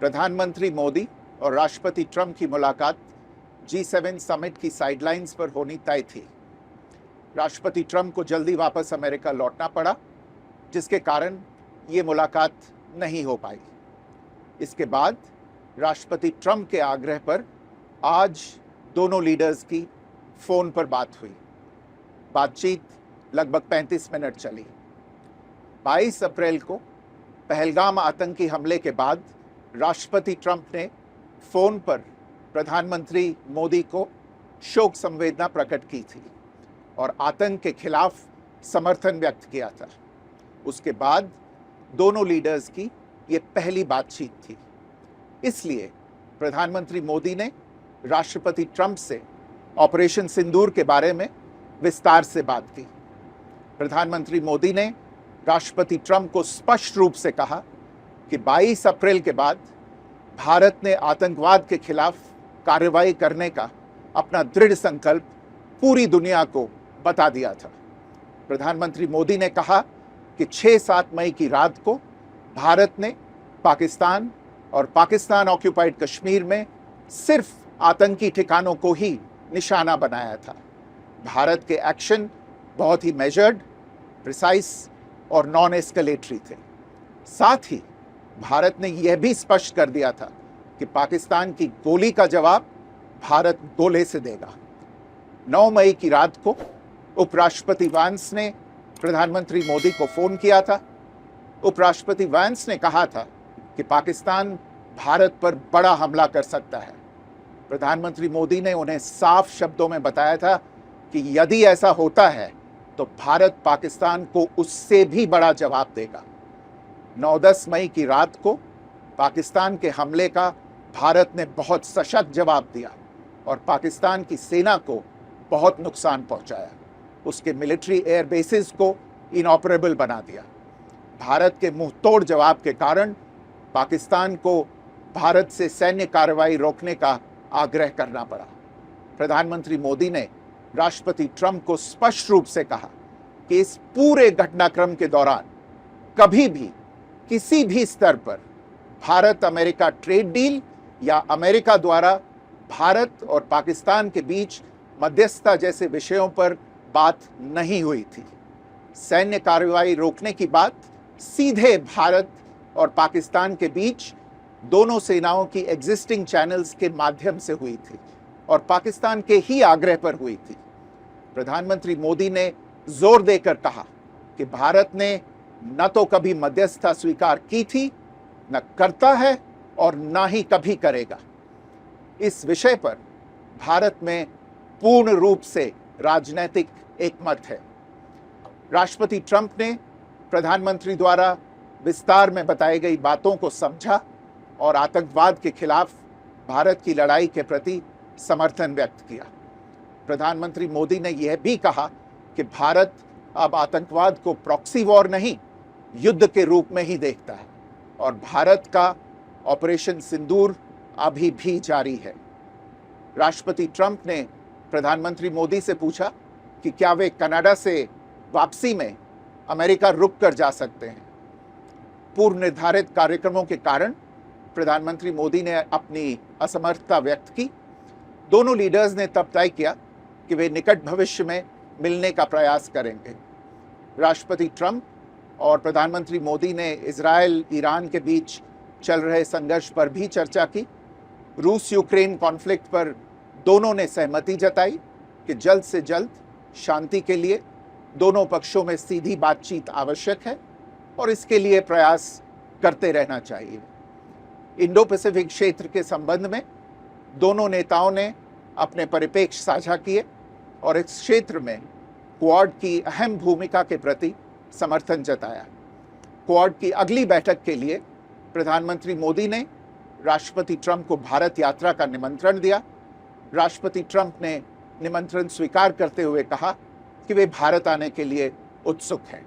प्रधानमंत्री मोदी और राष्ट्रपति ट्रंप की मुलाकात G7 समिट की साइडलाइंस पर होनी तय थी। राष्ट्रपति ट्रंप को जल्दी वापस अमेरिका लौटना पड़ा, जिसके कारण ये मुलाकात नहीं हो पाई। इसके बाद राष्ट्रपति ट्रंप के आग्रह पर आज दोनों लीडर्स की फोन पर बात हुई। बातचीत लगभग 35 मिनट चली। 22 अप्रैल को पहलगाम आतंकी हमले के बाद राष्ट्रपति ट्रंप ने फोन पर प्रधानमंत्री मोदी को शोक संवेदना प्रकट की थी और आतंक के खिलाफ समर्थन व्यक्त किया था। उसके बाद दोनों लीडर्स की ये पहली बातचीत थी। इसलिए प्रधानमंत्री मोदी ने राष्ट्रपति ट्रंप से ऑपरेशन सिंदूर के बारे में विस्तार से बात की। प्रधानमंत्री मोदी ने राष्ट्रपति ट्रंप को स्पष्ट रूप से कहा कि 22 अप्रैल के बाद भारत ने आतंकवाद के खिलाफ कार्रवाई करने का अपना दृढ़ संकल्प पूरी दुनिया को बता दिया था। प्रधानमंत्री मोदी ने कहा कि 6-7 मई की रात को भारत ने पाकिस्तान और पाकिस्तान ऑक्यूपाइड कश्मीर में सिर्फ आतंकी ठिकानों को ही निशाना बनाया था। भारत के एक्शन बहुत ही मेजर्ड, प्रिसाइस और नॉन एस्केलेटरी थे। साथ ही भारत ने यह भी स्पष्ट कर दिया था कि पाकिस्तान की गोली का जवाब भारत गोले से देगा। 9 मई की रात को उपराष्ट्रपति वैंस ने प्रधानमंत्री मोदी को फोन किया था। उपराष्ट्रपति वैंस ने कहा था कि पाकिस्तान भारत पर बड़ा हमला कर सकता है। प्रधानमंत्री मोदी ने उन्हें साफ शब्दों में बताया था कि यदि ऐसा होता है तो भारत पाकिस्तान को उससे भी बड़ा जवाब देगा। 9-10 मई की रात को पाकिस्तान के हमले का भारत ने बहुत सशक्त जवाब दिया और पाकिस्तान की सेना को बहुत नुकसान पहुंचाया। उसके मिलिट्री एयर बेसिस को इनऑपरेबल बना दिया। भारत के मुंहतोड़ जवाब के कारण पाकिस्तान को भारत से सैन्य कार्रवाई रोकने का आग्रह करना पड़ा। प्रधानमंत्री मोदी ने राष्ट्रपति ट्रंप को स्पष्ट रूप से कहा कि इस पूरे घटनाक्रम के दौरान कभी भी किसी भी स्तर पर भारत अमेरिका ट्रेड डील या अमेरिका द्वारा भारत और पाकिस्तान के बीच मध्यस्थता जैसे विषयों पर बात नहीं हुई थी। सैन्य कार्रवाई रोकने की बात सीधे भारत और पाकिस्तान के बीच दोनों सेनाओं की एग्जिस्टिंग चैनल्स के माध्यम से हुई थी और पाकिस्तान के ही आग्रह पर हुई थी। प्रधानमंत्री मोदी ने जोर देकर कहा कि भारत ने न तो कभी मध्यस्थता स्वीकार की थी, न करता है और न ही कभी करेगा। इस विषय पर भारत में पूर्ण रूप से राजनीतिक एकमत है। राष्ट्रपति ट्रंप ने प्रधानमंत्री द्वारा विस्तार में बताई गई बातों को समझा और आतंकवाद के खिलाफ भारत की लड़ाई के प्रति समर्थन व्यक्त किया। प्रधानमंत्री मोदी ने यह भी कहा कि भारत अब आतंकवाद को प्रॉक्सी वॉर नहीं, युद्ध के रूप में ही देखता है और भारत का ऑपरेशन सिंदूर अभी भी जारी है। राष्ट्रपति ट्रंप ने प्रधानमंत्री मोदी से पूछा कि क्या वे कनाडा से वापसी में अमेरिका रुक कर जा सकते हैं। पूर्व निर्धारित कार्यक्रमों के कारण प्रधानमंत्री मोदी ने अपनी असमर्थता व्यक्त की। दोनों लीडर्स ने तब तय किया कि वे निकट भविष्य में मिलने का प्रयास करेंगे। राष्ट्रपति ट्रंप और प्रधानमंत्री मोदी ने इजराइल ईरान के बीच चल रहे संघर्ष पर भी चर्चा की। रूस यूक्रेन कॉन्फ्लिक्ट पर दोनों ने सहमति जताई कि जल्द से जल्द शांति के लिए दोनों पक्षों में सीधी बातचीत आवश्यक है और इसके लिए प्रयास करते रहना चाहिए। इंडो पैसिफिक क्षेत्र के संबंध में दोनों नेताओं ने अपने परिप्रेक्ष्य साझा किए और इस क्षेत्र में क्वाड की अहम भूमिका के प्रति समर्थन जताया। क्वाड की अगली बैठक के लिए प्रधानमंत्री मोदी ने राष्ट्रपति ट्रंप को भारत यात्रा का निमंत्रण दिया। राष्ट्रपति ट्रंप ने निमंत्रण स्वीकार करते हुए कहा कि वे भारत आने के लिए उत्सुक हैं।